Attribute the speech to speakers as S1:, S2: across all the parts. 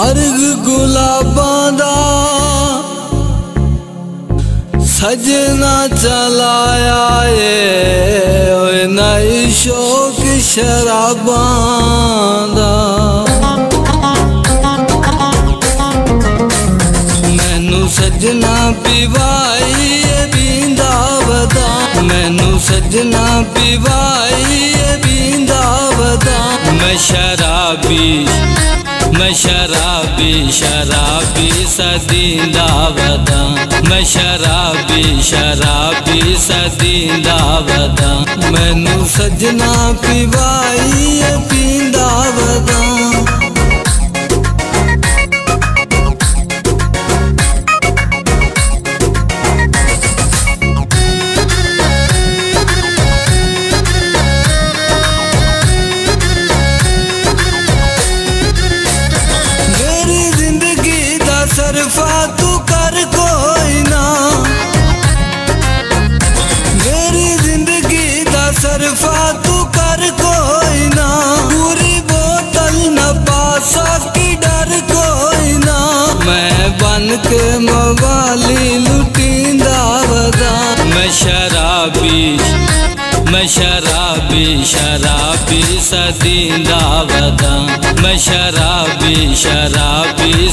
S1: अर्ग गुलाबां दा सजना चलाया ए नई शौक शराबां दा। मैनू सजना पिवाई बींदा वदा, मैनू सजना पिवाई बींदा वदा। मैं शराबी शराबी सदींदा वदा, मैं शराबी सदींदा वदा। मैनू सजना पिवाई पींदा वदा। सरफा तू कर कोई ना, मेरी जिंदगी दा सरफा तू कर कोई ना। पूरी बोतल न पासा की डर कोई ना। मैं बन के मवाली लुटींदा वदा। मैं शराबी सदींदा वदा। मैं शराबी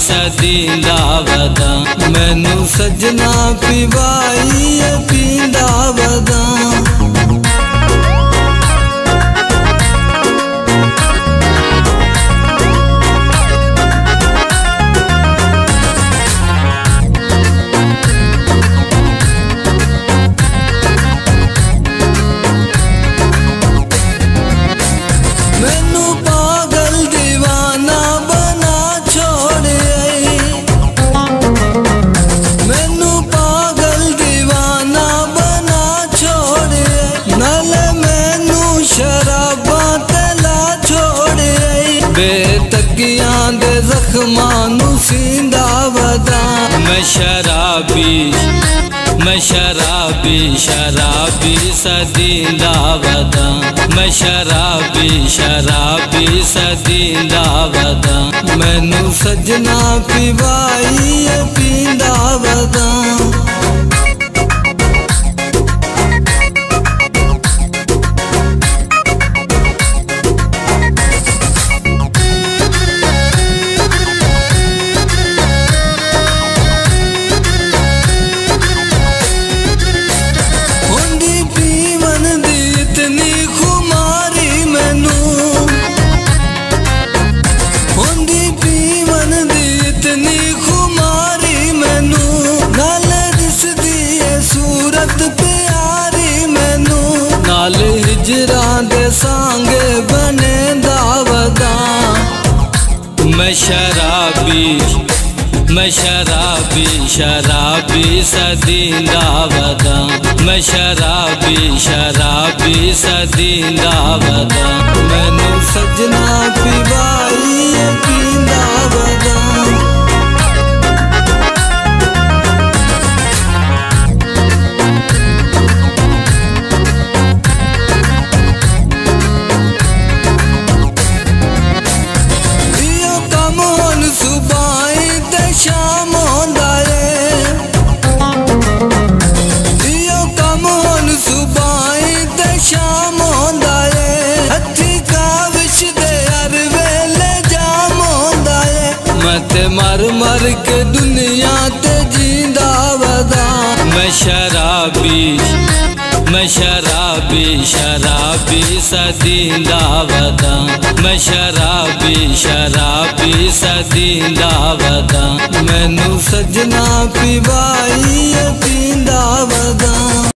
S1: सदींदा वदा। मैनू सजना पिवाई पींदा वदा। बेतकियां दे जख्मां नू सींदा वदा। मैं शराबी सदींदा वदा। मैं शराबी सदींदा वदा। मैनू सजना पिवाई पींदा वदा। हिजरां दे सांगे बने दावदा। मैं शराबी सदींदा वदा। मैं शराबी सदींदा वदा। मैनू सजना पिवाई पींदा वदा। मर मर के दुनिया ते जींदा वदा। मैं शराबी सदींदा वदा। मैं शराबी सदींदा वदा। मैनू सजना पिवाई पींदा वदा।